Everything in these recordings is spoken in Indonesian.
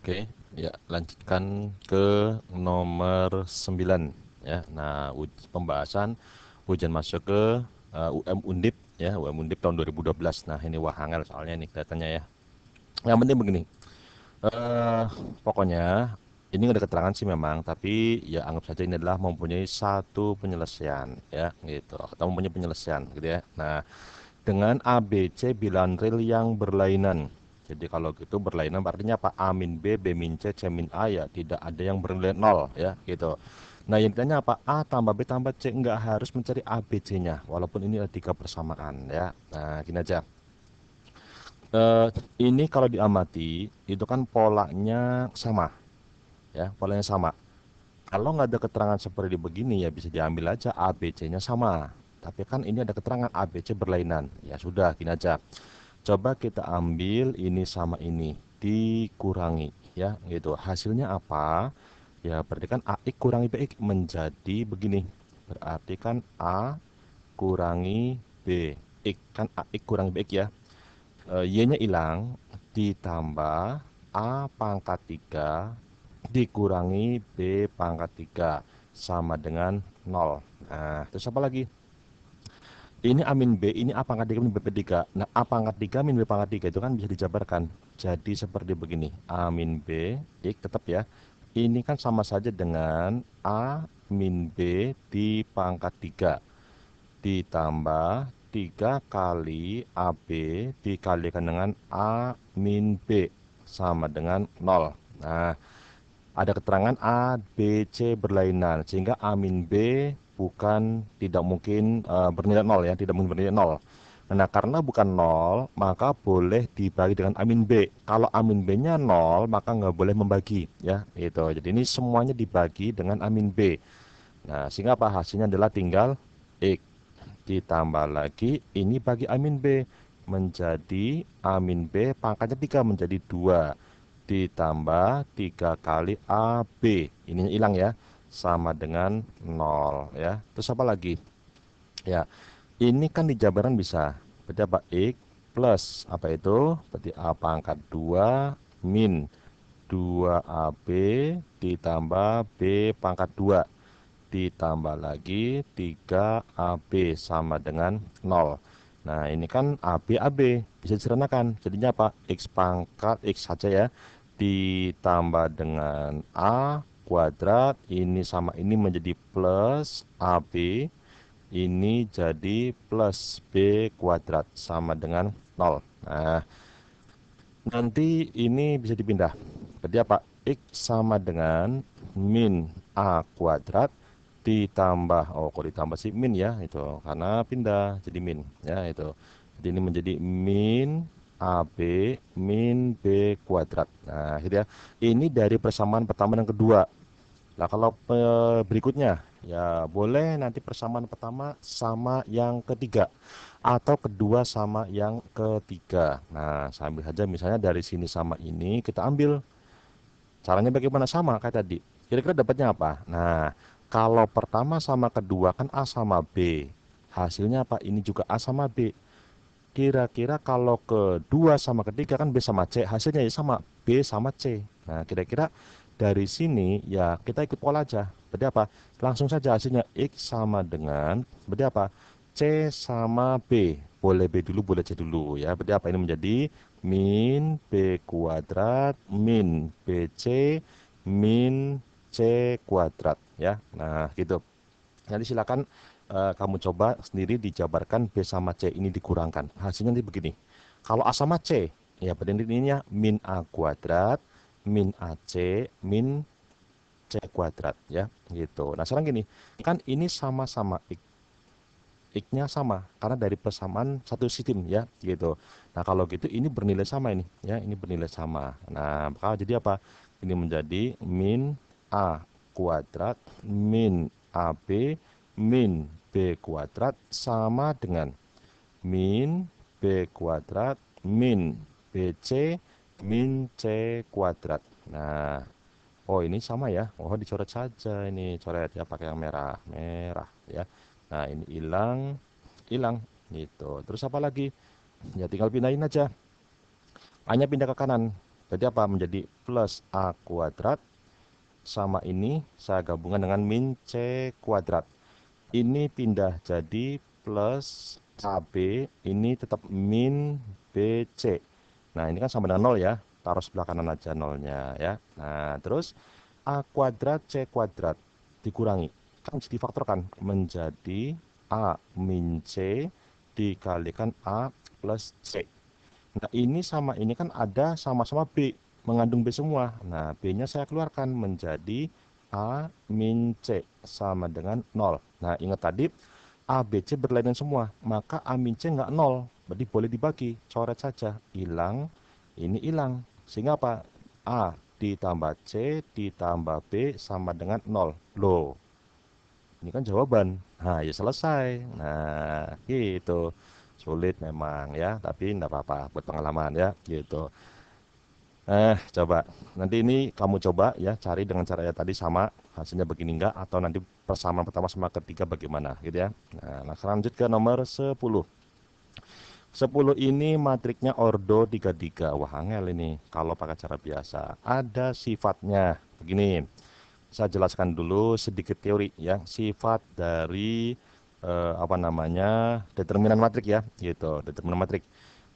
Oke, ya lanjutkan ke nomor 9 ya. Nah, pembahasan ujian masuk ke UM Undip ya, UM Undip tahun 2012. Nah, ini wah angel soalnya nih kelihatannya ya. Yang penting begini. eh Pokoknya ini ada keterangan sih memang, tapi ya anggap saja ini adalah mempunyai satu penyelesaian ya gitu. Atau mempunyai penyelesaian gitu ya. Nah, dengan A, B, C bilangan real yang berlainan. Jadi kalau gitu berlainan artinya apa? A min B, B min C, C min A ya tidak ada yang bernilai nol ya gitu. Nah yang ditanya apa? A tambah B tambah C nggak harus mencari A, B, C-nya walaupun ini ada tiga persamaan ya. Nah gini aja. Eh, ini kalau diamati itu kan polanya sama ya, polanya sama. Kalau nggak ada keterangan seperti begini ya bisa diambil aja A, B, C-nya sama. Tapi kan ini ada keterangan A, B, C berlainan. Ya sudah, gini aja. Coba kita ambil ini sama ini dikurangi ya gitu. Hasilnya apa? Ya berarti kan AX kurangi BX menjadi begini. Berarti kan A kurangi B. X kan AX kurangi BX ya. Y-nya hilang ditambah A pangkat 3 dikurangi B pangkat 3 sama dengan nol. Nah, terus apa lagi? Ini A min B, ini A pangkat 3 min B pangkat 3. Nah, A pangkat 3 min B pangkat 3 itu kan bisa dijabarkan. Jadi seperti begini. A min B, X tetap ya. Ini kan sama saja dengan A min B di pangkat 3. Ditambah 3 kali AB dikalikan dengan A min B. Sama dengan nol. Nah, ada keterangan A, B, C berlainan sehingga A min B bukan tidak mungkin bernilai nol ya, tidak mungkin bernilai nol. Nah, karena bukan nol, maka boleh dibagi dengan A min B. Kalau A min B-nya nol, maka nggak boleh membagi ya, gitu. Jadi ini semuanya dibagi dengan A min B. Nah, sehingga apa hasilnya adalah tinggal X ditambah lagi ini bagi A min B menjadi A min B pangkatnya 3 menjadi 2 ditambah 3 kali AB ininya hilang ya sama dengan nol ya. Terus apa lagi ya, ini kan di jabaran bisa berarti apa X plus apa itu berarti A pangkat 2 min 2AB ditambah B pangkat 2 ditambah lagi 3AB sama dengan nol. Nah, ini kan AB AB bisa disederhanakan. Jadinya apa? X pangkat X saja ya. Ditambah dengan A kuadrat ini sama ini menjadi plus AB ini jadi plus B kuadrat sama dengan nol. Nah, nanti ini bisa dipindah. Jadi apa? X sama dengan min A kuadrat ditambah, oh kok ditambah sih min ya, itu karena pindah jadi min ya itu. Jadi ini menjadi min AB min B kuadrat. Nah, gitu ya. Ini dari persamaan pertama dan kedua. Nah, kalau berikutnya, ya boleh nanti persamaan pertama sama yang ketiga. Atau kedua sama yang ketiga. Nah, sambil saja misalnya dari sini sama ini kita ambil. Caranya bagaimana sama kayak tadi. Kira-kira dapatnya apa? Nah, kalau pertama sama kedua kan A sama B. Hasilnya apa? Ini juga A sama B. Kira-kira kalau kedua sama ketiga kan B sama C, hasilnya ya sama B sama C. Nah, kira-kira dari sini ya kita ikut pola aja. Berarti apa? Langsung saja hasilnya X sama dengan berarti apa? C sama B. Boleh B dulu, boleh C dulu ya. Berarti apa? Ini menjadi min B kuadrat min BC min C kuadrat ya. Nah, gitu. Nanti silakan kamu coba sendiri dijabarkan B sama C ini dikurangkan. Hasilnya nanti begini. Kalau A sama C, ya berarti ininya min A kuadrat, min AC, min C kuadrat ya, gitu. Nah, sekarang gini, kan ini sama-sama X-nya sama karena dari persamaan satu sistem ya, gitu. Nah, kalau gitu ini bernilai sama ini ya, ini bernilai sama. Nah, maka jadi apa? Ini menjadi min A kuadrat min AB min B kuadrat sama dengan min B kuadrat min BC min C kuadrat. Nah, oh ini sama ya. Oh dicoret saja ini, coret ya pakai yang merah, merah ya. Nah, ini hilang, hilang gitu. Terus apa lagi? Ya tinggal pindahin aja. A-nya pindah ke kanan. Jadi apa? Menjadi plus A kuadrat sama ini saya gabungkan dengan min C kuadrat. Ini pindah jadi plus AB, ini tetap min BC. Nah, ini kan sama dengan 0 ya. Taruh sebelah kanan aja nolnya ya. Nah, terus A kuadrat C kuadrat dikurangi. Kan bisa difaktorkan menjadi A min C dikalikan A plus C. Nah, ini sama ini kan ada sama-sama B, mengandung B semua. Nah, B-nya saya keluarkan menjadi A min C sama dengan 0. Nah, ingat tadi A, B, C berlainan semua. Maka A min C nggak 0. Berarti boleh dibagi, coret saja. Hilang, ini hilang. Sehingga apa? A ditambah C ditambah B sama dengan 0. Loh, ini kan jawaban. Nah, ya selesai. Nah, gitu. Sulit memang ya, tapi enggak apa-apa buat pengalaman ya, gitu. Coba. Nanti ini kamu coba ya, cari dengan cara ya tadi sama, hasilnya begini enggak, atau nanti persamaan pertama sama ketiga bagaimana, gitu ya. Nah, lanjut ke nomor 10. 10 ini matriknya ordo 33. Wah, angel ini kalau pakai cara biasa. Ada sifatnya. Begini. Saya jelaskan dulu sedikit teori ya, sifat dari apa namanya, determinan matrik ya, gitu, determinan matrik.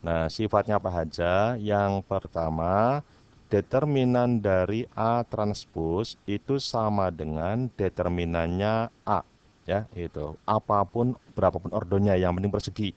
Nah, sifatnya apa saja? Yang pertama, determinan dari A transpose itu sama dengan determinannya A, ya, itu. Apapun, berapapun ordonya, yang penting persegi.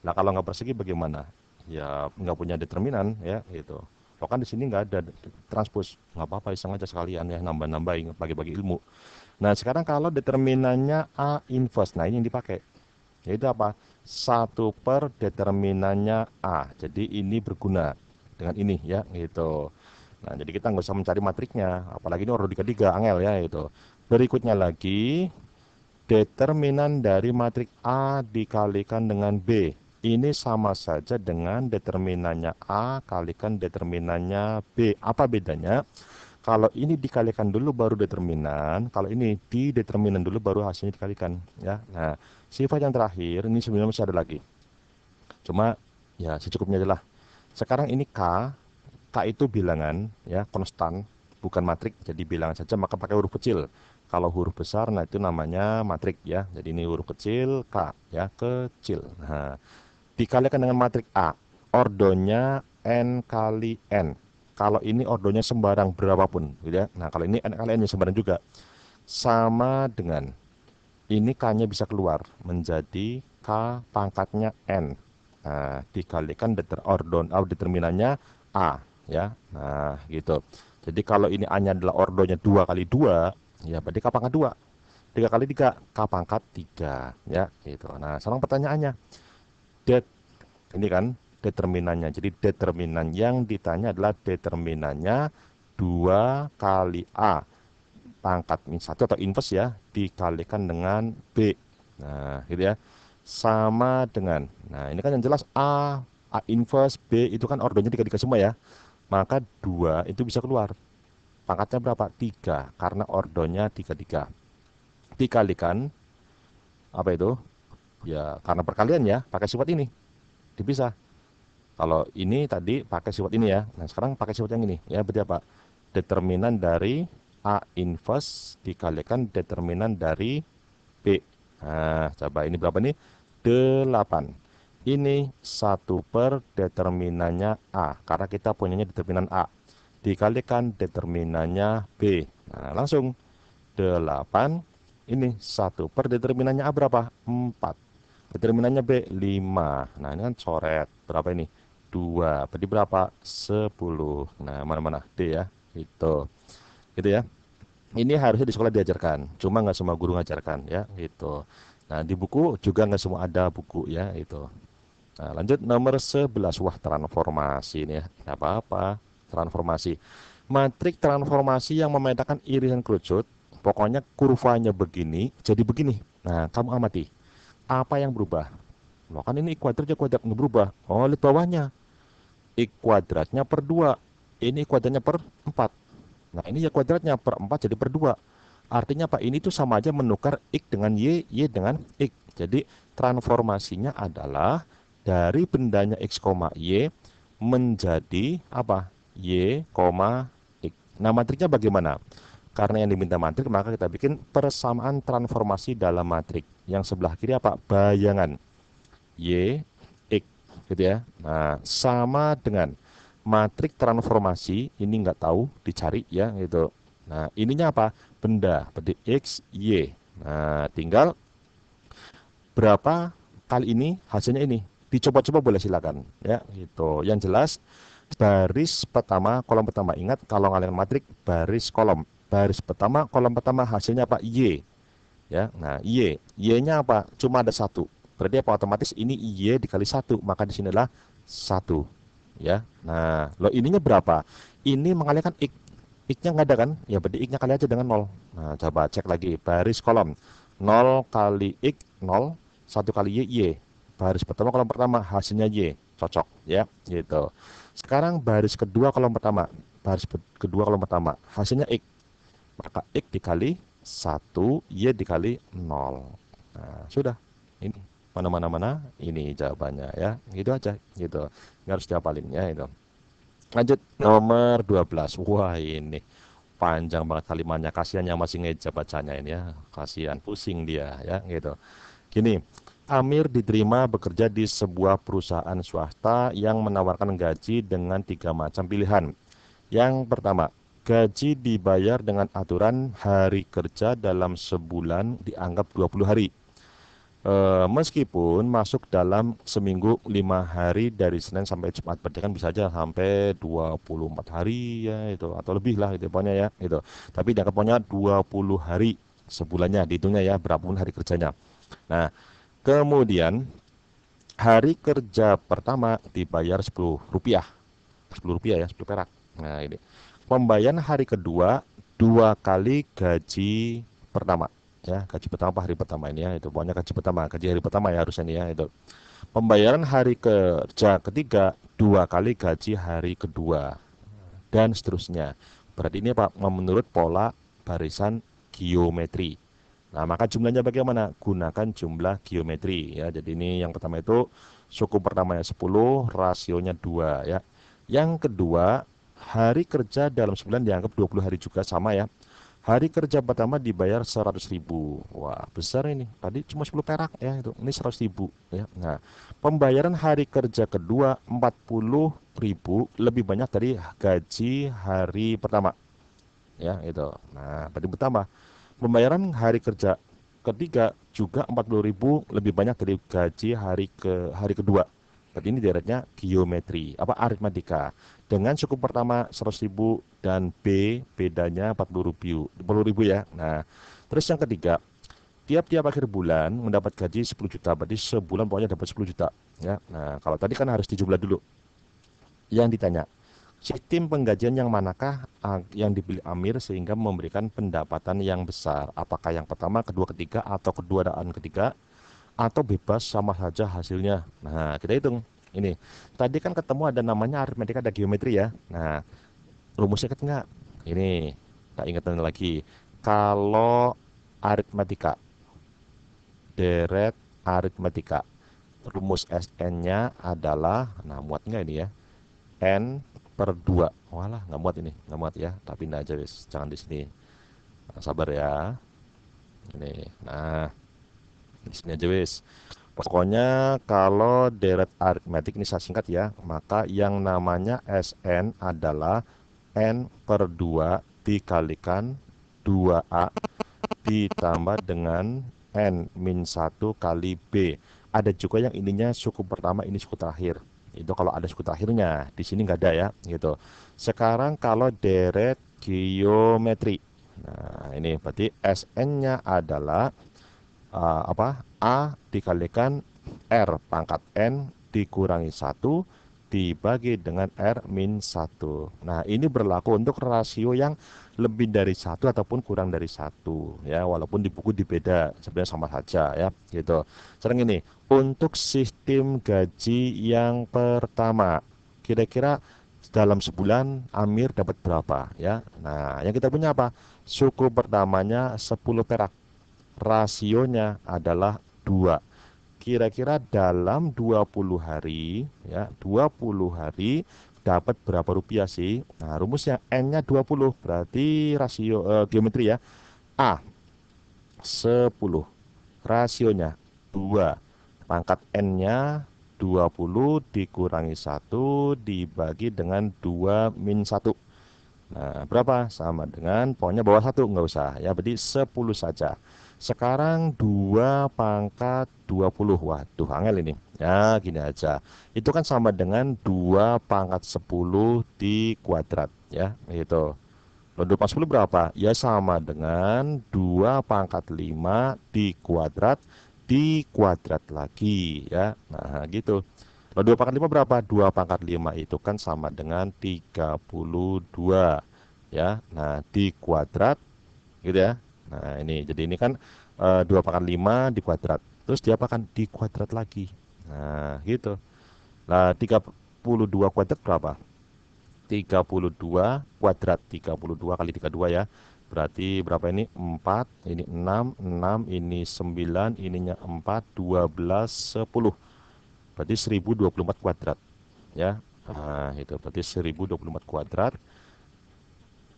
Nah, kalau nggak persegi bagaimana? Ya, nggak punya determinan, ya, gitu. Lo kan di sini nggak ada transpose, nggak apa-apa, iseng aja sekalian ya, nambah-nambahin, bagi-bagi ilmu. Nah, sekarang kalau determinannya A inverse, nah ini yang dipakai. Yaitu apa? 1 per determinannya A. Jadi ini berguna dengan ini ya, gitu. Nah, jadi kita nggak usah mencari matriknya, apalagi ini ordo 33, angel ya, itu. Berikutnya lagi, determinan dari matrik A dikalikan dengan B. Ini sama saja dengan determinannya A kalikan determinannya B. Apa bedanya? Kalau ini dikalikan dulu baru determinan, kalau ini di determinan dulu baru hasilnya dikalikan ya. Nah, sifat yang terakhir ini sebenarnya masih ada lagi. Cuma ya secukupnya aja lah. Sekarang ini K itu bilangan ya, konstan, bukan matrik, jadi bilangan saja maka pakai huruf kecil. Kalau huruf besar nah itu namanya matrik ya. Jadi ini huruf kecil K ya, kecil. Nah, dikalikan dengan matrik A. Ordonya N kali N. Kalau ini ordonya sembarang berapapun, gitu ya. Nah, kalau ini N kali N nya sembarang juga. Sama dengan ini K-nya bisa keluar menjadi K pangkatnya N. Nah, dikalikan determinannya A, ya. Nah, gitu. Jadi kalau ini A-nya adalah ordonya 2 kali 2, ya berarti K pangkat 2. 3 kali 3, K pangkat 3, ya, gitu. Nah, sekarang pertanyaannya, det ini kan determinannya. Jadi determinan yang ditanya adalah determinannya 2 kali A pangkat min 1 atau inverse ya, dikalikan dengan B. Nah, gitu ya. Sama dengan, nah ini kan yang jelas A inverse, B itu kan ordonya 3 semua ya. Maka 2 itu bisa keluar. Pangkatnya berapa? 3, karena ordonya 3. Dikalikan, apa itu? Ya, karena perkalian ya, pakai sifat ini. Dipisah. Kalau ini tadi pakai sifat ini ya. Nah, sekarang pakai sifat yang ini. Ya, berarti apa? Determinan dari A inverse dikalikan determinan dari B. Nah, coba ini berapa nih? 8. Ini 1 per determinannya A. Karena kita punyanya determinan A. Dikalikan determinannya B. Nah, langsung 8. Ini 1 per determinannya A berapa? 4. Determinannya B 5. Nah, ini kan coret. Berapa ini? 2. Berarti berapa? 10. Nah, mana-mana? D ya. Itu. Gitu ya. Ini harusnya di sekolah diajarkan. Cuma nggak semua guru ngajarkan ya. Gitu. Nah, di buku juga nggak semua ada buku ya. Itu. Nah, lanjut nomor 11. Wah, transformasi ini ya. Nggak apa-apa. Transformasi. Matrik transformasi yang memetakan irisan kerucut. Pokoknya kurvanya begini, jadi begini. Nah, kamu amati. Apa yang berubah? Loh, kan ini kuadratnya kuadrat nggak berubah. Oh, lihat bawahnya. X kuadratnya per 2. Ini kuadratnya per 4. Nah, ini ya kuadratnya per 4 jadi per 2. Artinya apa? Ini tuh sama aja menukar X dengan Y, Y dengan X. Jadi transformasinya adalah dari bendanya X, Y menjadi apa? Y, X. Nah, matriknya bagaimana? Karena yang diminta matrik, maka kita bikin persamaan transformasi dalam matrik. Yang sebelah kiri apa? Bayangan. Y, X, gitu ya. Nah, sama dengan matrik transformasi, ini nggak tahu, dicari ya, gitu. Nah, ininya apa? Benda, berarti X, Y. Nah, tinggal berapa kali ini, hasilnya ini. Dicoba-coba boleh silakan, ya, gitu. Yang jelas, baris pertama, kolom pertama. Ingat, kalau ngalihin matrik, baris kolom. Baris pertama, kolom pertama, hasilnya apa? Y. Ya, nah Y, Y-nya apa? Cuma ada satu. Berarti apa? Otomatis ini Y dikali satu, maka di sini adalah satu. Ya, nah, lo ininya berapa? Ini mengalihkan X. X-nya nggak ada kan? Ya berarti X-nya kali aja dengan nol. Nah, coba cek lagi. Baris kolom. Nol kali X, nol. Satu kali Y, Y. Baris pertama kolom pertama, hasilnya Y. Cocok, ya, gitu. Sekarang baris kedua kolom pertama. Kedua kolom pertama, hasilnya X. Maka X dikali satu, Y dikali nol. Nah, sudah. Ini. Mana-mana-mana, ini jawabannya ya. Gitu aja, gitu. Nggak harus dihafalin ya, itu. Lanjut nomor 12. Wah, ini panjang banget kalimatnya. Kasihan yang masih ngeja bacanya ini ya. Kasihan, pusing dia ya, gitu. Gini, Amir diterima bekerja di sebuah perusahaan swasta yang menawarkan gaji dengan tiga macam pilihan. Yang pertama, gaji dibayar dengan aturan hari kerja dalam sebulan dianggap 20 hari. Meskipun masuk dalam seminggu 5 hari dari Senin sampai Jumat, berarti kan bisa aja sampai 24 hari ya itu atau lebih lah itu pokoknya ya itu. Tapi dianggap pokoknya 20 hari sebulannya dihitungnya ya berapapun hari kerjanya. Nah, kemudian hari kerja pertama dibayar Rp10. Rp10 ya, 10 perak. Nah, ini. Pembayaran hari kedua 2 kali gaji pertama. Ya, gaji pertama apa hari pertama ini ya, itu pokoknya gaji pertama, gaji hari pertama ya harusnya ini ya, itu. Pembayaran hari kerja ketiga 2 kali gaji hari kedua dan seterusnya. Berarti ini Pak menurut pola barisan geometri. Nah, maka jumlahnya bagaimana? Gunakan jumlah geometri ya. Jadi ini yang pertama itu suku pertamanya 10, rasionya 2 ya. Yang kedua, hari kerja dalam sebulan dianggap 20 hari juga sama ya. Hari kerja pertama dibayar 100.000. Wah, besar ini. Tadi cuma 10 perak ya itu. Ini 100.000 ya. Nah, pembayaran hari kerja kedua 40.000 lebih banyak dari gaji hari pertama ya itu. Nah, berarti bertambah. Pembayaran hari kerja ketiga juga 40.000 lebih banyak dari gaji hari kedua. Berarti ini deretnya geometri, apa aritmatika. Dengan suku pertama 100.000 dan B bedanya 40.000 ya. Nah, terus yang ketiga, tiap-tiap akhir bulan mendapat gaji 10 juta, berarti sebulan pokoknya dapat 10 juta ya. Nah, kalau tadi kan harus dijumlah dulu. Yang ditanya, sistem penggajian yang manakah yang dipilih Amir sehingga memberikan pendapatan yang besar? Apakah yang pertama, kedua, ketiga, atau kedua dan ketiga, atau bebas sama saja hasilnya? Nah, kita hitung. Ini, tadi kan ketemu ada namanya aritmetika, ada geometri ya. Nah, rumusnya ingat nggak? Ini, tak ingetin lagi. Kalau aritmetika, deret aritmetika, rumus SN-nya adalah, nah muat nggak ini ya? N/2. Walah, nggak muat ini, nggak muat ya. Tapi pindah aja wis, jangan di sini. Nah, sabar ya. Ini. Nah, di sini aja wis. Pokoknya kalau deret aritmetik ini saya singkat ya, maka yang namanya Sn adalah N/2 dikalikan 2A ditambah dengan N-1 kali B. Ada juga yang ininya suku pertama, ini suku terakhir. Itu kalau ada suku terakhirnya, di sini nggak ada ya, gitu. Sekarang kalau deret geometri. Nah, ini berarti Sn-nya adalah apa? A dikalikan R pangkat N dikurangi 1 dibagi dengan R min 1. Nah, ini berlaku untuk rasio yang lebih dari 1 ataupun kurang dari 1 ya, walaupun di buku dibeda, sebenarnya sama saja ya, gitu. Sekarang ini, untuk sistem gaji yang pertama, kira-kira dalam sebulan Amir dapat berapa ya? Nah, yang kita punya apa? Suku pertamanya 10 perak. Rasionya adalah 2. Kira-kira dalam 20 hari ya, 20 hari dapat berapa rupiah sih? Nah, rumusnya N-nya 20, berarti rasio geometri ya. A 10, rasionya 2. Pangkat N-nya 20 dikurangi 1 dibagi dengan 2 min 1. Nah, berapa? Sama dengan pokoknya bawah 1, nggak usah ya, berarti 10 saja. Sekarang 2 pangkat 20. Waduh, angel ini. Ya, gini aja. Itu kan sama dengan 2 pangkat 10 di kuadrat ya, gitu. Lalu 2 pangkat 10 berapa? Ya sama dengan 2 pangkat 5 di kuadrat lagi ya. Nah, gitu. Kalau 2 pangkat 5 berapa? 2 pangkat 5 itu kan sama dengan 32 ya. Nah, di kuadrat gitu ya. Nah, ini jadi ini kan 2 pangkat 5 di kuadrat. Terus diapakan? Di kuadrat lagi. Nah, gitu. Nah, 32 kuadrat berapa? 32 kuadrat. 32 kali 32 ya. Berarti berapa ini? 4, ini 6 ini 9, ininya 4, 12, 10. Berarti 1024 kuadrat ya. Nah, itu berarti 1024 kuadrat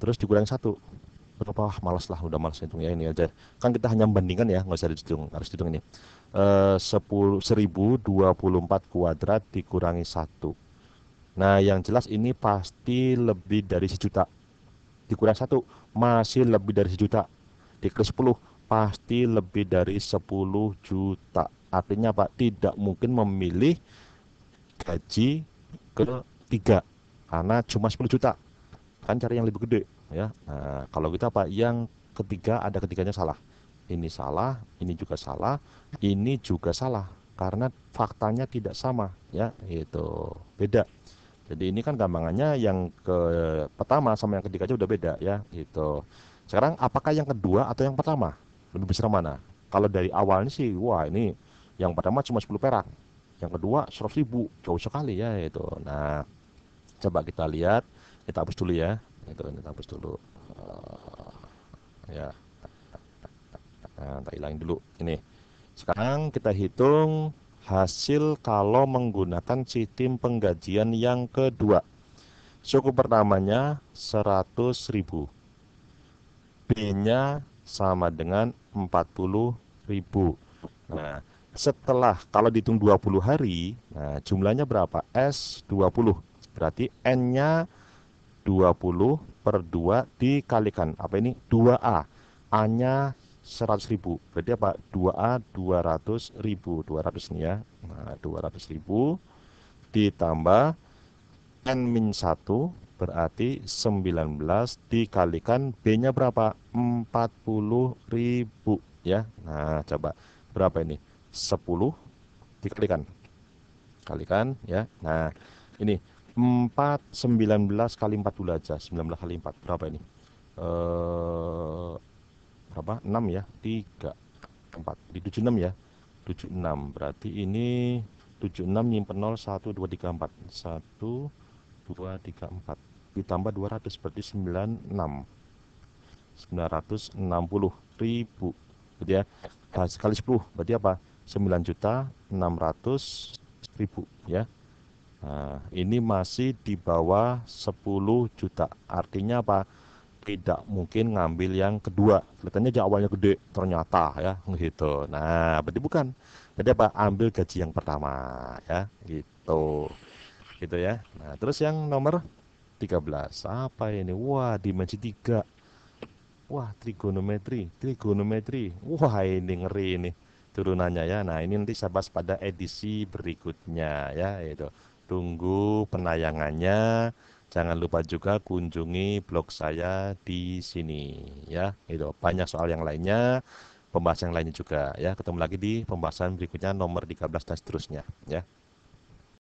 terus dikurangi 1. Berapa? Wah, malas lah, udah malas hitung ya, ini aja. Kan kita hanya membandingkan ya, nggak usah dihitung, harus dihitung ini. 1024 kuadrat dikurangi 1. Nah, yang jelas ini pasti lebih dari sejuta. Dikurangi 1 masih lebih dari sejuta. Dikali 10 pasti lebih dari 10 juta. Artinya Pak, tidak mungkin memilih gaji ketiga karena cuma 10 juta, kan cari yang lebih gede ya. Nah, kalau kita Pak, yang ketiga ada ketiganya salah, ini salah, ini juga salah, ini juga salah karena faktanya tidak sama ya, itu beda. Jadi ini kan gampangannya yang ke pertama sama yang ketiga aja udah beda ya, gitu. Sekarang apakah yang kedua atau yang pertama lebih besar mana? Kalau dari awalnya sih, wah ini yang pertama cuma 10 perak, yang kedua 100.000, jauh sekali ya itu. Nah, coba kita lihat, kita hapus dulu ya, itu kita hapus dulu. Ya, nah, kita hilangin dulu ini. Sekarang kita hitung hasil kalau menggunakan sistem penggajian yang kedua. Suku pertamanya 100.000, B-nya sama dengan 40.000. Nah, setelah kalau dihitung 20 hari, nah jumlahnya berapa? S 20. Berarti N-nya 20 per 2 dikalikan apa ini? 2A. A-nya 100.000. Berarti apa? 2A 200.000. 200 nih ya. Nah, 200.000 ditambah N-1 berarti 19 dikalikan B-nya berapa? 40.000 ya. Nah, coba berapa ini? 10 dikalikan. Kalikan ya. Nah, ini 19 kali 4 dulu aja. 19 kali 4 berapa ini? Berapa? 6 ya. 3 4 di 76 ya. 76 berarti ini 76 nyimpen 0 1 2 3 4. 1 2 3 4 ditambah 200 berarti 960.000 berarti ya. Nah, sekali 10 berarti apa? 9.600.000 ya. Nah, ini masih di bawah 10 juta. Artinya apa? Tidak mungkin ngambil yang kedua. Kelihatannya aja awalnya gede, ternyata ya gitu. Nah, berarti bukan. Jadi apa? Ambil gaji yang pertama ya, gitu. Gitu ya. Nah, terus yang nomor 13. Apa ini? Wah, dimensi 3. Wah, trigonometri, trigonometri. Wah, ini ngeri ini turunannya ya. Nah, ini nanti saya bahas pada edisi berikutnya ya, itu. Tunggu penayangannya. Jangan lupa juga kunjungi blog saya di sini ya. Itu banyak soal yang lainnya, pembahasan yang lainnya juga ya. Ketemu lagi di pembahasan berikutnya nomor 13 dan seterusnya ya.